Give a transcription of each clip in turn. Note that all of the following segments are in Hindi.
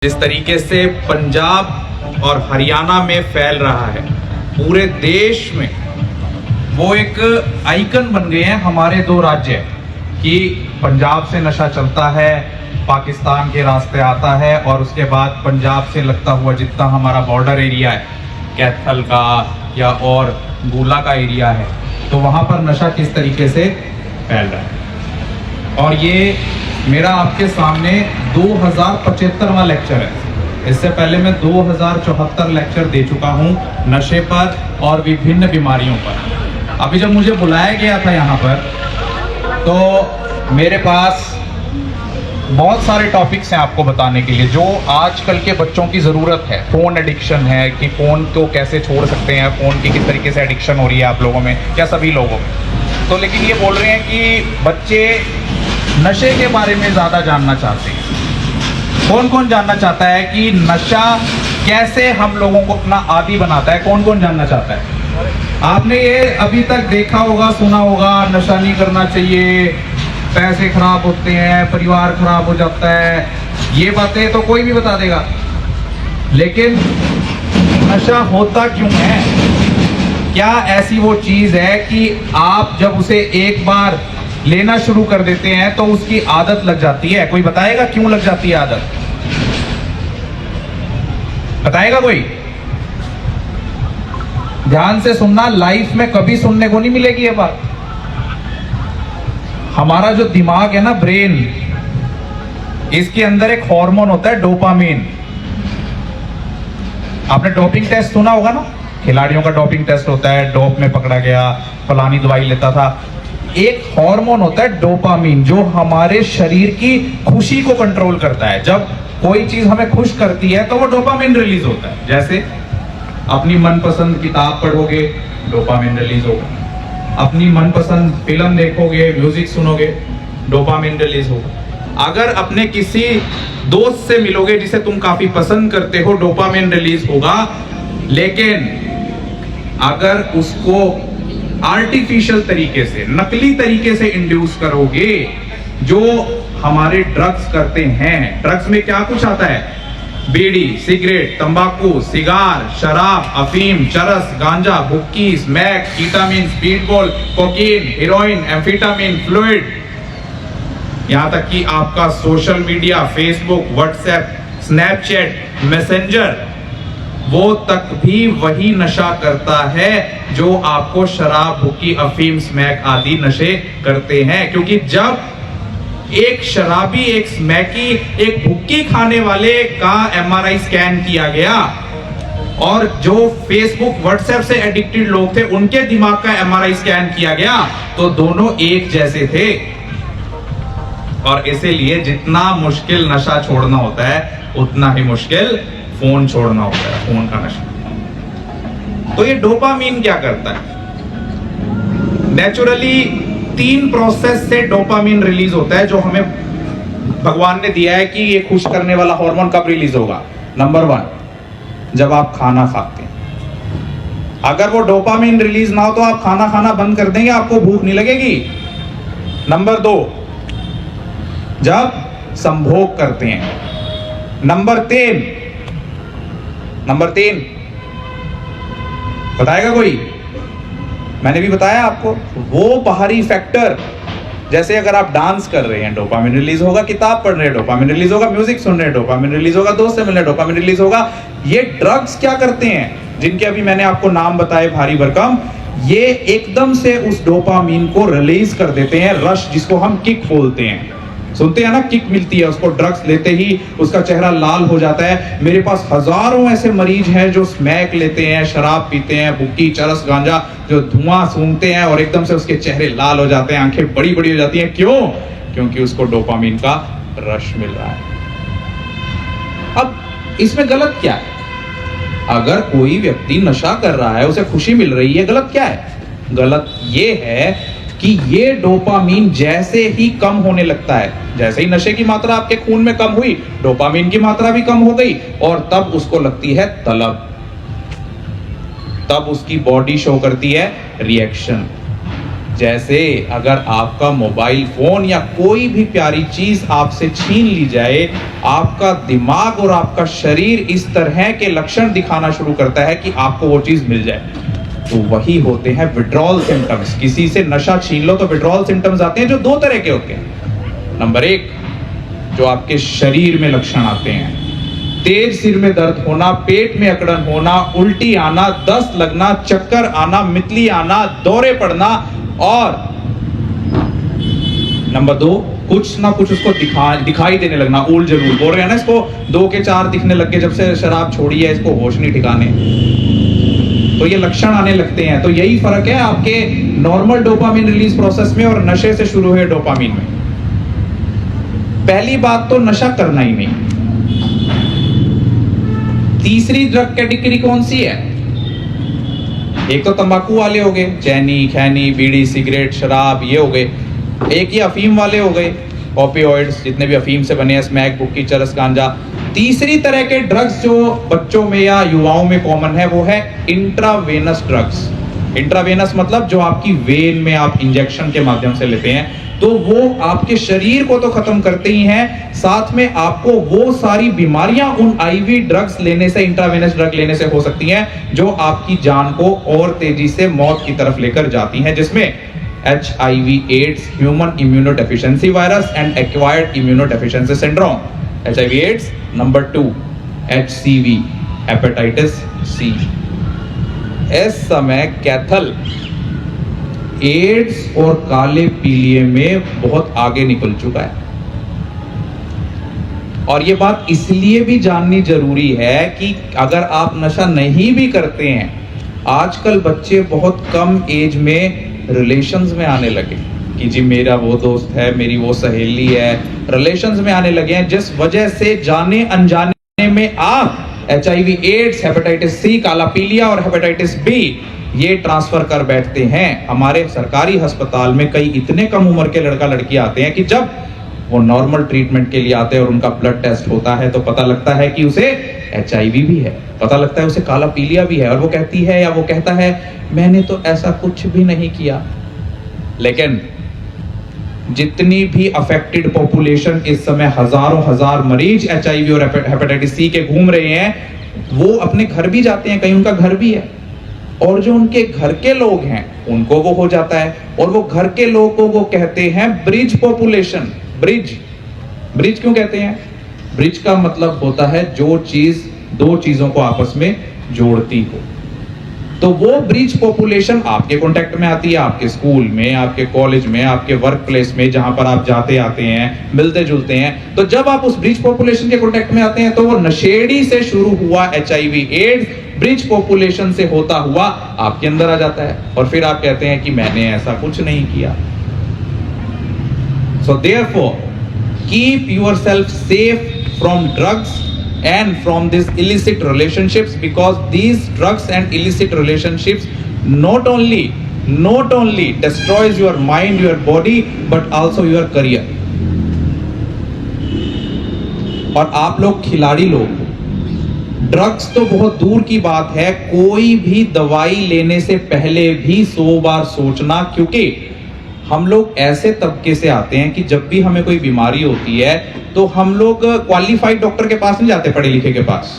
जिस तरीके से पंजाब और हरियाणा में फैल रहा है पूरे देश में, वो एक आइकन बन गए हैं हमारे दो राज्य कि पंजाब से नशा चलता है, पाकिस्तान के रास्ते आता है और उसके बाद पंजाब से लगता हुआ जितना हमारा बॉर्डर एरिया है, कैथल का या और गोला का एरिया है, तो वहाँ पर नशा किस तरीके से फैल रहा है। और ये मेरा आपके सामने 2075वां लेक्चर है। इससे पहले मैं 2074 लेक्चर दे चुका हूँ नशे पर और विभिन्न बीमारियों पर। अभी जब मुझे बुलाया गया था यहाँ पर, तो मेरे पास बहुत सारे टॉपिक्स हैं आपको बताने के लिए जो आजकल के बच्चों की ज़रूरत है। फ़ोन एडिक्शन है कि फ़ोन को कैसे छोड़ सकते हैं, फ़ोन की किस तरीके से एडिक्शन हो रही है आप लोगों में या सभी लोगों में। तो लेकिन ये बोल रहे हैं कि बच्चे नशे के बारे में ज़्यादा जानना चाहते हैं। कौन कौन जानना चाहता है कि नशा कैसे हम लोगों को अपना आदी बनाता है? कौन कौन जानना चाहता है? आपने ये अभी तक देखा होगा, सुना होगा, नशा नहीं करना चाहिए, पैसे खराब होते हैं, परिवार खराब हो जाता है, ये बातें तो कोई भी बता देगा। लेकिन नशा होता क्यों है? क्या ऐसी वो चीज़ है कि आप जब उसे एक बार लेना शुरू कर देते हैं तो उसकी आदत लग जाती है? कोई बताएगा क्यों लग जाती है आदत? बताएगा कोई? ध्यान से सुनना, लाइफ में कभी सुनने को नहीं मिलेगी ये बात। हमारा जो दिमाग है ना, ब्रेन, इसके अंदर एक हार्मोन होता है डोपामिन। आपने डोपिंग टेस्ट सुना होगा ना, खिलाड़ियों का डोपिंग टेस्ट होता है, डोप में पकड़ा गया, फलानी दवाई लेता था। एक हार्मोन होता है डोपामिन जो हमारे शरीर की खुशी को कंट्रोल करता है। जब कोई चीज हमें खुश करती है तो वो डोपामिन रिलीज होता है। जैसे अपनी मनपसंद किताब पढ़ोगे, डोपामिन रिलीज होगा। अपनी मनपसंद फिल्म देखोगे, म्यूजिक सुनोगे, डोपामिन रिलीज होगा। अगर अपने किसी दोस्त से मिलोगे जिसे तुम काफी पसंद करते हो, डोपामिन रिलीज होगा। लेकिन अगर उसको आर्टिफिशियल तरीके से, नकली तरीके से इंड्यूस करोगे, जो हमारे ड्रग्स करते हैं, ड्रग्स में क्या कुछ आता है? बीड़ी, सिगरेट, तंबाकू, सिगार, शराब, अफीम, चरस, गांजा, हुक्की, smack, ketamine, speedball, cocaine, heroin, amphetamine, fluid, यहां तक कि आपका social media, Facebook, WhatsApp, Snapchat, Messenger, वो तक भी वही नशा करता है जो आपको शराब, हुक्की, अफीम, स्मैक आदि नशे करते हैं। क्योंकि जब एक शराबी, एक स्मैकी, एक हुक्की खाने वाले का एमआरआई स्कैन किया गया और जो फेसबुक, व्हाट्सएप से एडिक्टेड लोग थे उनके दिमाग का एमआरआई स्कैन किया गया, तो दोनों एक जैसे थे। और इसीलिए जितना मुश्किल नशा छोड़ना होता है उतना ही मुश्किल फोन छोड़ना होता है, फोन का नशा। तो ये डोपामीन क्या करता है? नेचुरली 3 प्रोसेस से डोपामीन रिलीज होता है जो हमें भगवान ने दिया है कि ये खुश करने वाला हार्मोन कब रिलीज होगा। नंबर 1, जब आप खाना खाते हैं। अगर वो डोपामीन रिलीज ना हो तो आप खाना खाना बंद कर देंगे, आपको भूख नहीं लगेगी। नंबर 2, जब संभोग करते हैं। नंबर 3 बताएगा कोई? मैंने भी बताया आपको, वो बाहरी फैक्टर, जैसे अगर आप डांस कर रहे हैं डोपामिन रिलीज होगा, किताब पढ़ रहे हैं डोपामिन रिलीज होगा, म्यूजिक सुन रहे हैं डोपामिन रिलीज होगा, दोस्त से मिल रहे डोपामिन रिलीज होगा। ये ड्रग्स क्या करते हैं जिनके अभी मैंने आपको नाम बताए भारी भरकम, ये एकदम से उस डोपामिन को रिलीज कर देते हैं। रश, जिसको हम किक बोलते हैं, सुनते हैं ना, किक मिलती है उसको। ड्रग्स लेते ही उसका चेहरा लाल हो जाता है। मेरे पास हजारों ऐसे मरीज हैं जो स्मैक लेते हैं, शराब पीते हैं, हुक्की, चरस, गांजा, जो धुआं सूंघते हैं और एकदम से उसके चेहरे लाल हो जाते हैं, आंखें बड़ी बड़ी हो जाती हैं। क्यों? क्योंकि उसको डोपामिन का रश मिल रहा है। अब इसमें गलत क्या है? अगर कोई व्यक्ति नशा कर रहा है, उसे खुशी मिल रही है, गलत क्या है? गलत ये है कि ये डोपामीन जैसे ही कम होने लगता है, जैसे ही नशे की मात्रा आपके खून में कम हुई, डोपामीन की मात्रा भी कम हो गई और तब उसको लगती है तलब, तब उसकी बॉडी शो करती है रिएक्शन। जैसे अगर आपका मोबाइल फोन या कोई भी प्यारी चीज आपसे छीन ली जाए, आपका दिमाग और आपका शरीर इस तरह के लक्षण दिखाना शुरू करता है कि आपको वो चीज मिल जाए। तो वही होते हैं विड्रॉल सिम्टम्स। किसी से नशा छीन लो तो विड्रॉल सिम्टम्स आते हैं, जो दो तरह के होते हैं। नंबर एक, जो आपके शरीर में लक्षण आते हैं, तेज सिर में दर्द होना, पेट में अकड़न होना, उल्टी आना, दस्त लगना, चक्कर आना, मितली आना, दौरे पड़ना, और नंबर दो, कुछ ना कुछ उसको दिखाई देने लगना। उल जरूर बोल रहे हैं ना, इसको 2 के 4 दिखने लग गए जब से शराब छोड़ी है, इसको होश नहीं ठिकाने, तो ये लक्षण आने लगते हैं। तो यही फर्क है आपके नॉर्मल डोपामिन रिलीज प्रोसेस में और नशे से शुरू हुए डोपामिन में। पहली बात तो नशा करना ही नहीं। तीसरी ड्रग कैटेगरी कौन सी है? एक तो तंबाकू वाले हो गए, चैनी, खैनी, बीड़ी, सिगरेट, शराब, ये हो गए। एक ये अफीम वाले हो गए, ओपियोइड्स, जितने भी अफीम से बने हैं, स्मैक, बुक्की, चरस, गांजा। तीसरी तरह के ड्रग्स जो बच्चों में या युवाओं में कॉमन है, वो है इंट्रावेनस ड्रग्स। इंट्रावेनस मतलब जो आपकी वेन में आप इंजेक्शन के माध्यम से लेते हैं, तो वो आपके शरीर को तो खत्म करते ही हैं, साथ में आपको वो सारी बीमारियां उन आईवी ड्रग्स लेने से, इंट्रावेनस ड्रग लेने से हो सकती हैं जो आपकी जान को और तेजी से मौत की तरफ लेकर जाती हैं, जिसमें HIV, AIDS, human immunodeficiency virus and acquired immunodeficiency syndrome. HIV AIDS, number 2 HCV, hepatitis C। इस समय कैथल एड्स और काले पीलिए में बहुत आगे निकल चुका है, और ये बात इसलिए भी जाननी जरूरी है कि अगर आप नशा नहीं भी करते हैं, आजकल बच्चे बहुत कम एज में रिलेशंस में आने लगे कि जी मेरा वो दोस्त है, मेरी वो सहेली है, रिलेशंस में आने लगे हैं, जिस वजह से जाने अनजाने में आप HIV एड्स, हेपेटाइटिस C, काला पीलिया और हेपेटाइटिस B ये ट्रांसफर कर बैठते हैं। हमारे सरकारी अस्पताल में कई इतने कम उम्र के लड़का लड़की आते हैं कि जब वो नॉर्मल ट्रीटमेंट के लिए आते हैं और उनका ब्लड टेस्ट होता है तो पता लगता है कि उसे HIV भी है, पता लगता है उसे काला पीलिया भी है, और वो कहती है या वो कहता है मैंने तो ऐसा कुछ भी नहीं किया। लेकिन जितनी भी अफेक्टेड पॉपुलेशन इस समय हजारों हजार मरीज HIV और हेपेटाइटिस C के घूम रहे हैं, वो अपने घर भी जाते हैं, कहीं उनका घर भी है, और जो उनके घर के लोग हैं उनको वो हो जाता है, और वो घर के लोग को वो कहते हैं ब्रिज पॉपुलेशन। ब्रिज क्यों कहते हैं? ब्रिज का मतलब होता है जो चीज दो चीजों को आपस में जोड़ती हो। तो वो ब्रिज पॉपुलेशन आपके कांटेक्ट में आती है, आपके स्कूल में, आपके कॉलेज में, आपके वर्क प्लेस में, जहां पर आप जाते आते हैं, मिलते जुलते हैं। तो जब आप उस ब्रिज पॉपुलेशन के कांटेक्ट में आते हैं तो वो नशेड़ी से शुरू हुआ HIV एड्स ब्रिज पॉपुलेशन से होता हुआ आपके अंदर आ जाता है, और फिर आप कहते हैं कि मैंने ऐसा कुछ नहीं किया। So therefore, keep yourself safe from drugs and from these illicit relationships, because these drugs and illicit relationships not only destroys your mind, your body, but also your career. और आप लोग खिलाड़ी लोग, ड्रग्स तो बहुत दूर की बात है, कोई भी दवाई लेने से पहले भी 100 बार सोचना, क्योंकि हम लोग ऐसे तबके से आते हैं कि जब भी हमें कोई बीमारी होती है तो हम लोग क्वालिफाइड डॉक्टर के पास नहीं जाते, पढ़े लिखे के पास।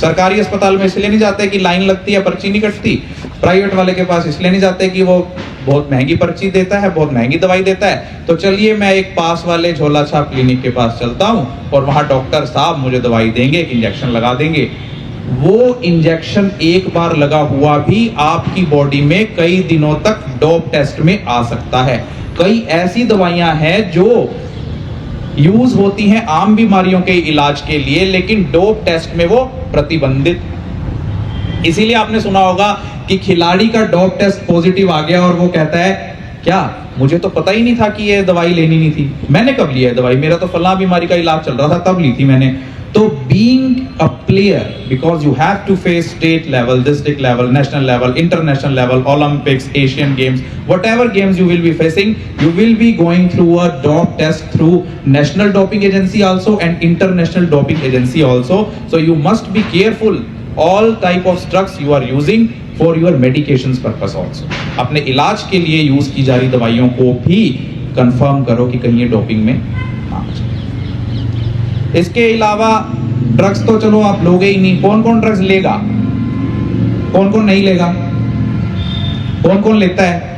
सरकारी अस्पताल में इसलिए नहीं जाते कि लाइन लगती है, पर्ची नहीं कटती। प्राइवेट वाले के पास इसलिए नहीं जाते कि वो बहुत महंगी पर्ची देता है, बहुत महंगी दवाई देता है। तो चलिए मैं एक पास वाले झोला छाप क्लिनिक के पास चलता हूँ और वहाँ डॉक्टर साहब मुझे दवाई देंगे, एक इंजेक्शन लगा देंगे। वो इंजेक्शन एक बार लगा हुआ भी आपकी बॉडी में कई दिनों तक डोप टेस्ट में आ सकता है। कई ऐसी दवाइयां हैं जो यूज होती हैं आम बीमारियों के इलाज के लिए, लेकिन डोप टेस्ट में वो प्रतिबंधित। इसीलिए आपने सुना होगा कि खिलाड़ी का डोप टेस्ट पॉजिटिव आ गया और वो कहता है क्या मुझे तो पता ही नहीं था कि ये दवाई लेनी नहीं थी, मैंने कब लिया है दवाई, मेरा तो फलां बीमारी का इलाज चल रहा था तब ली थी मैंने। तो being a player, because you have to face state level, district level, national level, international level, Olympics, Asian games, whatever games you will be facing, you will be going through a dope test through National Doping Agency also and International Doping Agency also. So you must be careful all type of drugs you are using, for your medications purpose also. अपने इलाज के लिए यूज की जा रही दवाइयों को भी कंफर्म करो कि कहीं ये डोपिंग में ना आ जाए। इसके अलावा ड्रग्स तो चलो आप लोगे ही नहीं, कौन कौन ड्रग्स लेगा, कौन कौन नहीं लेगा, कौन कौन लेता है?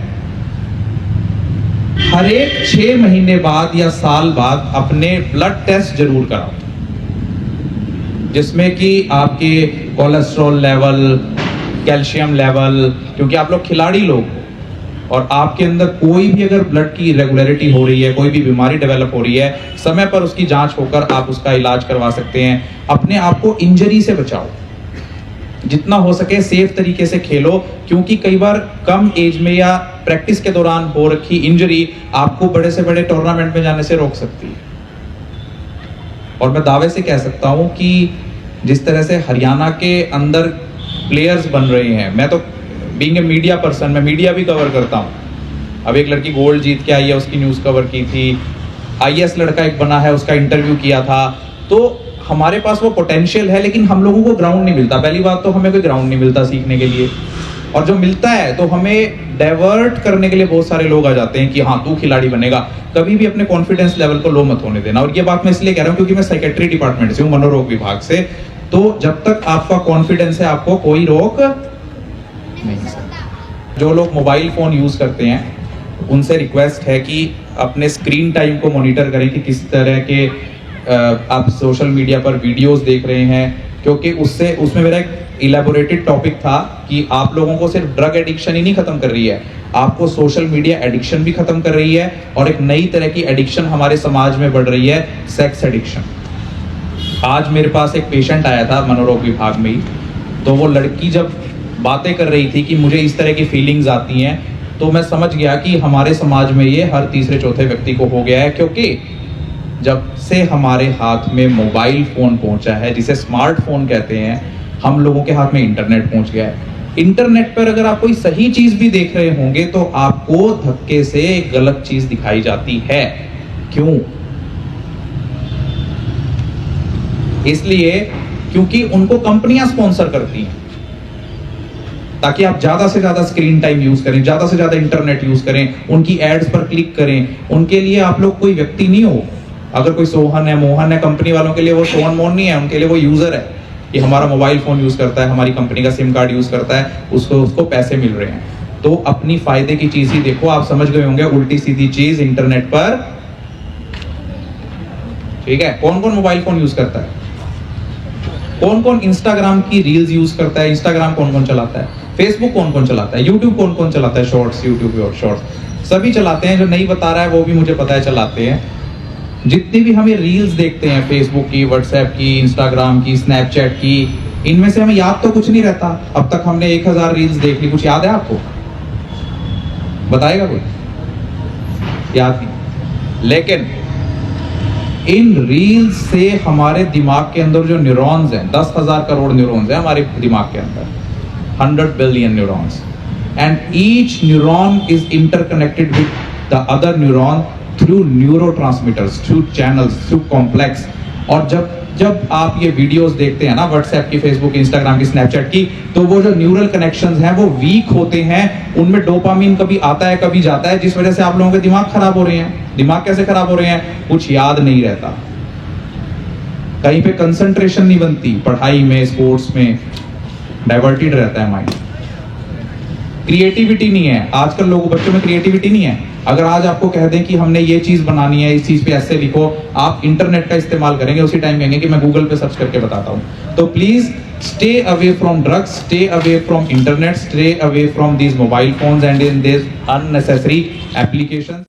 हर एक 6 महीने बाद या साल बाद अपने ब्लड टेस्ट जरूर कराओ, जिसमें कि आपके कोलेस्ट्रॉल लेवल, कैल्शियम लेवल, क्योंकि आप लोग खिलाड़ी लोग हो और आपके अंदर कोई भी अगर ब्लड की इरेगुलरिटी हो रही है, कोई भी बीमारी डेवलप हो रही है, समय पर उसकी जांच होकर आप उसका इलाज करवा सकते हैं। अपने आप को इंजरी से बचाओ, जितना हो सके सेफ तरीके से खेलो, क्योंकि कई बार कम एज में या प्रैक्टिस के दौरान हो रखी इंजरी आपको बड़े से बड़े टूर्नामेंट में जाने से रोक सकती है। और मैं दावे से कह सकता हूं कि जिस तरह से हरियाणा के अंदर प्लेयर्स बन रहे हैं, मैं तो बीइंग ए मीडिया पर्सन, मैं मीडिया भी कवर करता हूं। अब एक लड़की गोल्ड जीत के आई है, उसकी न्यूज़ कवर की थी। IAS लड़का एक बना है, उसका इंटरव्यू किया था। तो हमारे पास वो पोटेंशियल है, लेकिन हम लोगों को ग्राउंड नहीं मिलता। पहली बात तो हमें कोई ग्राउंड नहीं मिलता सीखने के लिए, और जो मिलता है तो हमें डाइवर्ट करने के लिए बहुत सारे लोग आ जाते हैं कि हाँ तू खिलाड़ी बनेगा। कभी भी अपने कॉन्फिडेंस लेवल को लो मत होने देना। और ये बात मैं इसलिए कह रहा हूँ क्योंकि मैं साइकेट्री डिपार्टमेंट से हूँ, मनोरोग विभाग से। तो जब तक आपका कॉन्फिडेंस है आपको कोई रोक नहीं सकता। जो लोग मोबाइल फोन यूज करते हैं उनसे रिक्वेस्ट है कि अपने स्क्रीन टाइम को मॉनिटर करें कि किस तरह के आप सोशल मीडिया पर वीडियोस देख रहे हैं, क्योंकि उसमें मेरा एक इलेबोरेटेड टॉपिक था कि आप लोगों को सिर्फ ड्रग एडिक्शन ही नहीं खत्म कर रही है, आपको सोशल मीडिया एडिक्शन भी खत्म कर रही है। और एक नई तरह की एडिक्शन हमारे समाज में बढ़ रही है, सेक्स एडिक्शन। आज मेरे पास एक पेशेंट आया था मनोरोग विभाग में ही, तो वो लड़की जब बातें कर रही थी कि मुझे इस तरह की फीलिंग्स आती हैं, तो मैं समझ गया कि हमारे समाज में ये हर तीसरे चौथे व्यक्ति को हो गया है। क्योंकि जब से हमारे हाथ में मोबाइल फोन पहुंचा है, जिसे स्मार्टफोन कहते हैं, हम लोगों के हाथ में इंटरनेट पहुंच गया है। इंटरनेट पर अगर आप कोई सही चीज भी देख रहे होंगे तो आपको धक्के से गलत चीज दिखाई जाती है। क्यों? इसलिए क्योंकि उनको कंपनियां स्पॉन्सर करती हैं, ताकि आप ज्यादा से ज्यादा स्क्रीन टाइम यूज करें, ज्यादा से ज्यादा इंटरनेट यूज करें, उनकी एड्स पर क्लिक करें। उनके लिए आप लोग कोई व्यक्ति नहीं हो। अगर कोई सोहन है, मोहन है, कंपनी वालों के लिए वो सोहन मोहन नहीं है, उनके लिए वो यूजर है। ये हमारा मोबाइल फोन यूज करता है, हमारी कंपनी का सिम कार्ड यूज करता है, उसको पैसे मिल रहे हैं। तो अपनी फायदे की चीज ही देखो। आप समझ गए होंगे उल्टी सीधी चीज इंटरनेट पर, ठीक है। कौन कौन मोबाइल फोन यूज करता है? कौन कौन इंस्टाग्राम की रील्स यूज करता है? इंस्टाग्राम कौन कौन चलाता है? फेसबुक कौन कौन चलाता है? यूट्यूब कौन कौन चलाता है? शॉर्ट्स, यूट्यूब और शॉर्ट्स सभी चलाते हैं। जो नहीं बता रहा है वो भी मुझे पता है चलाते हैं। जितनी भी हमें रील्स देखते हैं, फेसबुक की, व्हाट्सएप की, इंस्टाग्राम की, स्नैपचैट की, इनमें से हमें याद तो कुछ नहीं रहता। अब तक हमने 1000 रील्स देख ली, कुछ याद है आपको? बताएगा कोई? याद नहीं। लेकिन इन रील्स से हमारे दिमाग के अंदर जो न्यूरॉन्स हैं, 10,000 करोड़ न्यूरॉन्स हैं हमारे दिमाग के अंदर, 100 billion neurons, and each neuron is interconnected with the other neuron through neurotransmitters, through channels, through complex. और जब आप ये वीडियोस देखते हैं ना व्हाट्सएप की, फेसबुक, इंस्टाग्राम की, स्नैपचैट की, तो वो जो न्यूरल कनेक्शंस हैं वो वीक होते हैं। उनमें डोपामिन कभी आता है कभी जाता है, जिस वजह से आप लोगों के दिमाग खराब हो रहे हैं। दिमाग कैसे खराब हो रहे हैं? कुछ याद नहीं रहता, कहीं पे कंसंट्रेशन नहीं बनती, पढ़ाई में, स्पोर्ट्स में डाइवर्टेड रहता है माइंड। क्रिएटिविटी नहीं है आजकल, लोगों बच्चों में क्रिएटिविटी नहीं है। अगर आज आपको कह दें कि हमने ये चीज बनानी है, इस चीज पे ऐसे लिखो, आप इंटरनेट का इस्तेमाल करेंगे, उसी टाइम कहेंगे कि मैं गूगल पे सर्च करके बताता हूं। तो please stay away from drugs, stay away from internet, stay away from these mobile phones and in this unnecessary applications.